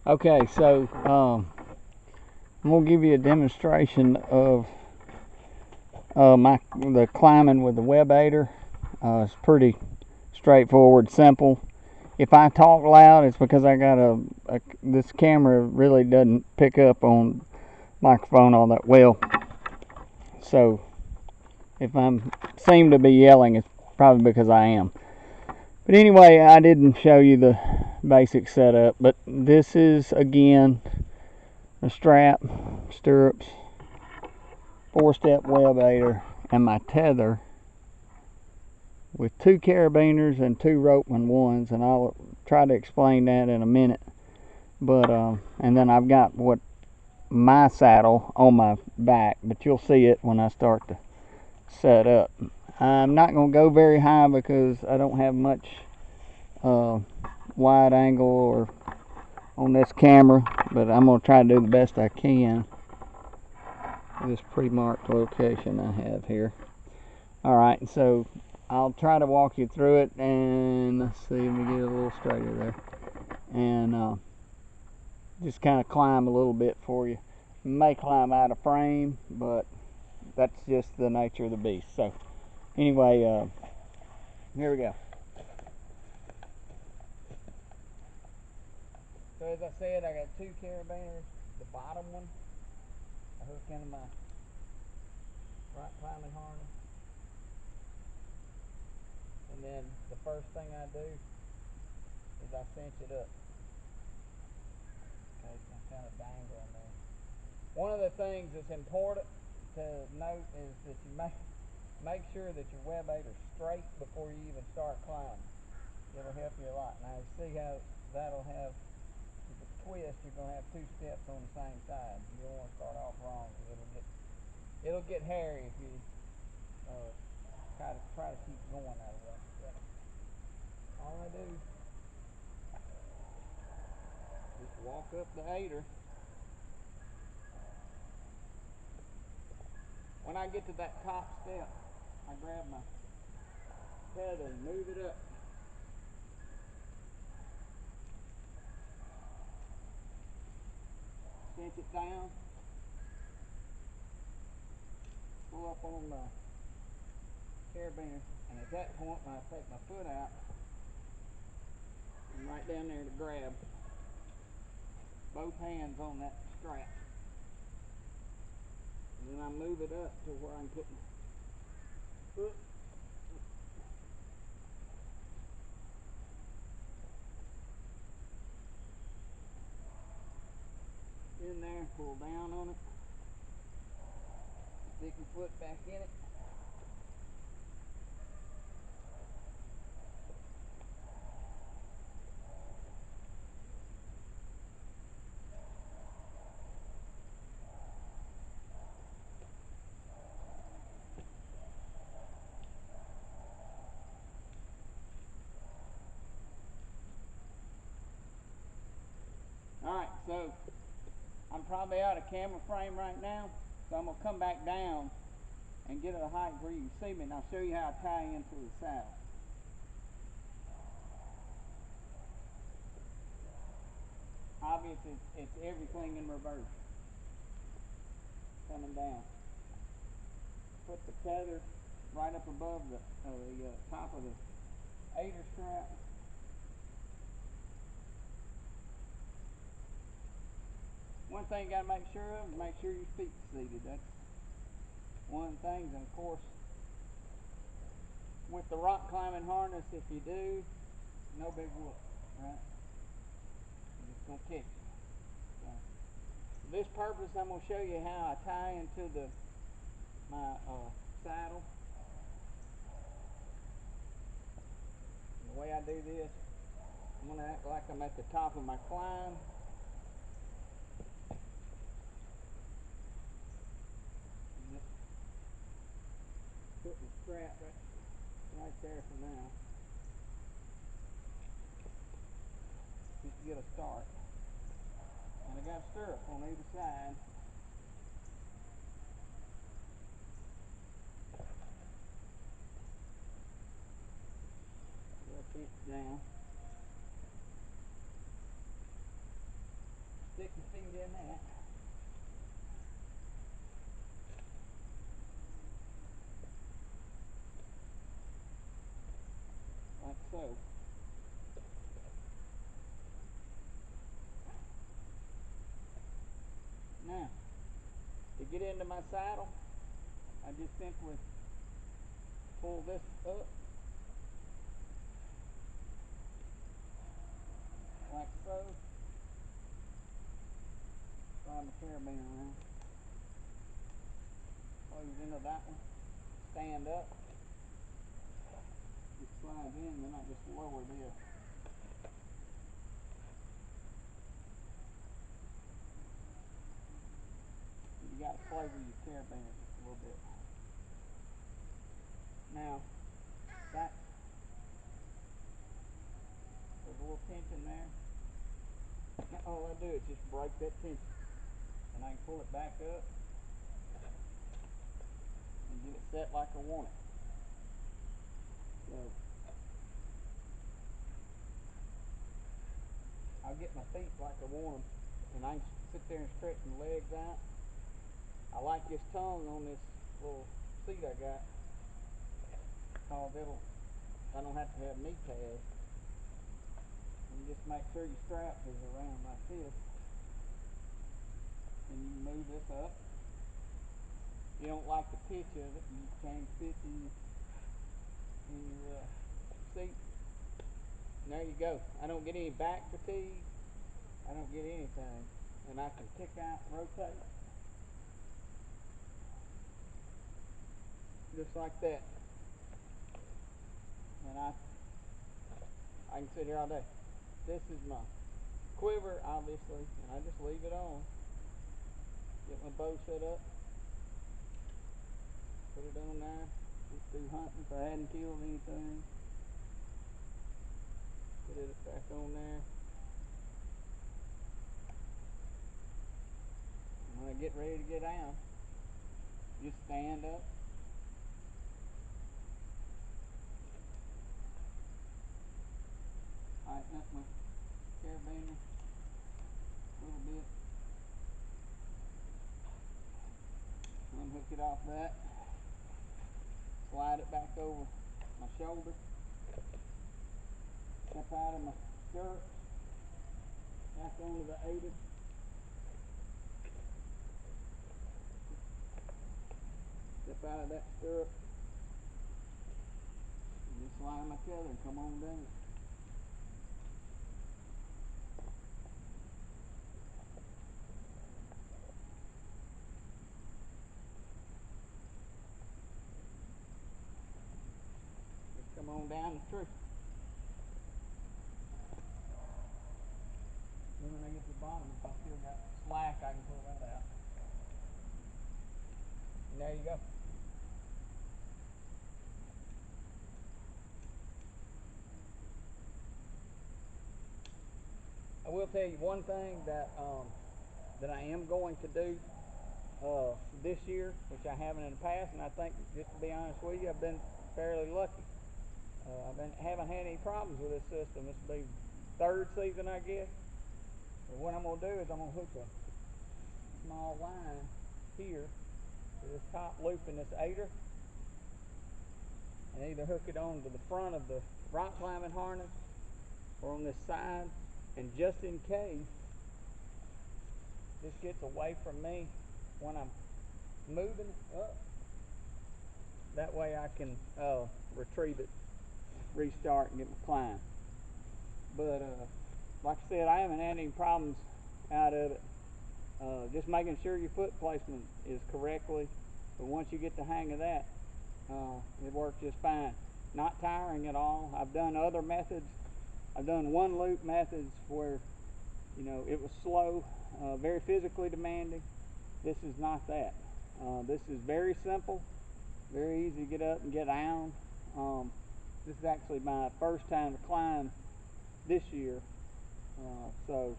Okay, so I'm gonna give you a demonstration of the climbing with the web aider. It's pretty straightforward, simple. If I talk loud, it's because I got this camera really doesn't pick up on microphone all that well. So if I seem to be yelling, it's probably because I am. But anyway, I didn't show you the basic setup, but this is again a strap, stirrups, 4-step web aider, and my tether with 2 carabiners and 2 ropeman ones, and I'll try to explain that in a minute. But and then I've got my saddle on my back, but you'll see it when I start to set up. I'm not going to go very high because I don't have much wide angle or on this camera, but I'm going to try to do the best I can with this pre-marked location I have here. Alright, so I'll try to walk you through it, and let's see, let me get a little straighter there, and just kind of climb a little bit for you. May climb out of frame, but that's just the nature of the beast. So anyway, here we go. So as I said, I got 2 carabiners. The bottom one I hook into my right climbing harness, and then the first thing I do is I cinch it up. Okay, so I'm kind of dangling there. One of the things that's important to note is that you make sure that your web aider's straight before you even start climbing. It'll help you a lot. Now you see how that'll have, if it's twist, you're going to have 2 steps on the same side. You don't want to start off wrong because it'll get hairy if you try to keep going that way. But all I do is just walk up the aider. When I get to that top step, I grab my tether and move it up. Cinch it down. Pull up on the carabiner, and at that point, when I take my foot out, I'm right down there to grab both hands on that strap. And then I move it up to where I can put my foot in there, pull down on it, stick your foot back in it. Alright, so I'm probably out of camera frame right now, so I'm going to come back down and get at a height where you can see me, and I'll show you how I tie into the saddle. Obviously, it's everything in reverse. Coming down. Put the tether right up above the top of the aider strap. One thing you got to make sure of is make sure your feet's seated. That's one of the things. And of course, with the rock climbing harness, if you do, no big whoop, right? You're just going to kick you. So, for this purpose, I'm going to show you how I tie into my saddle. And the way I do this, I'm going to act like I'm at the top of my climb. Just put the strap right there for now. Just to get a start. And I got a stirrup on either side. Left inch down. get into my saddle, I just simply pull this up like so. Slide my carabiner around. Close into that one. Stand up. It slides in, then I just lower this. You got to play with your carabiner just a little bit. Now, there's a little tension there. All I do is just break that tension, and I can pull it back up and get it set like I want it. So I'll get my feet like I want them, and I can sit there and stretch my legs out. I like this tongue on this little seat I got, because I don't have to have knee pads. And just make sure your strap is around like this, and you can move this up. If you don't like the pitch of it, you change pitch in your seat. And there you go. I don't get any back fatigue. I don't get anything. And I can kick out and rotate just like that. And I can sit here all day. This is my quiver, obviously, and I just leave it on. Get my bow set up. Put it on there. Just do hunting if I hadn't killed anything. Put it back on there. And when I get ready to get down, just stand up. Tighten up my carabiner a little bit. Unhook it off that. Slide it back over my shoulder. Step out of my stirrups. Back onto the aider. Step out of that stirrup. And just slide my tether and come on down. Just come on down the tree. Then when I get to the bottom, if I still got slack, I can pull that out. And there you go. I will tell you one thing that I am going to do this year, which I haven't in the past, and I think, just to be honest with you, I've been fairly lucky. Haven't had any problems with this system. This will be third season, I guess. But what I'm going to do is I'm going to hook a small line here to this top loop in this aider, and either hook it on to the front of the rock climbing harness or on this side, and just in case this gets away from me when I'm moving up, that way I can retrieve it, restart, and get my climb. But like I said, I haven't had any problems out of it. Just making sure your foot placement is correctly, but once you get the hang of that, it works just fine. Not tiring at all. I've done other methods. I've done one loop methods where, you know, it was slow, very physically demanding. This is not that. This is very simple, very easy to get up and get down. This is actually my first time to climb this year, so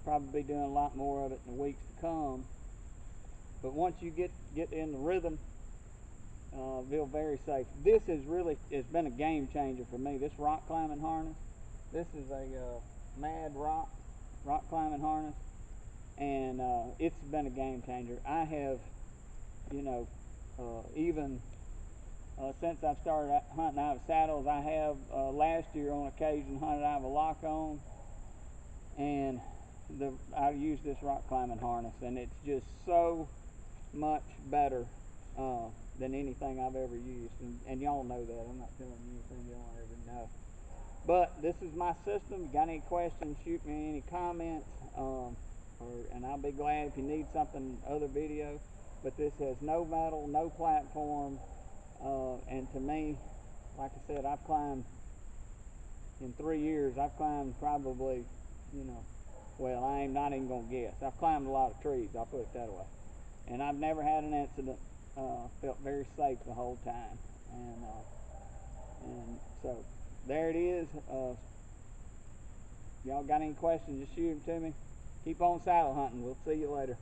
probably be doing a lot more of it in the weeks to come. But once you get in the rhythm, feel very safe. This has been a game changer for me. This rock climbing harness. This is a Mad Rock climbing harness, and it's been a game changer. I have, you know, even since I've started hunting out of saddles, I have last year on occasion hunted out of a lock on, and I use this rock climbing harness, and it's just so much better than anything I've ever used, and y'all know that. I'm not telling you anything you don't already know. But this is my system. You got any questions, shoot me any comments, and I'll be glad if you need something other video. But this has no metal, no platform, and to me, like I said, I've climbed in 3 years. I've climbed probably, well, I ain't not even gonna guess. I've climbed a lot of trees. I'll put it that way, and I've never had an incident. Felt very safe the whole time, and so there it is. Y'all got any questions, just shoot them to me. Keep on saddle hunting. We'll see you later.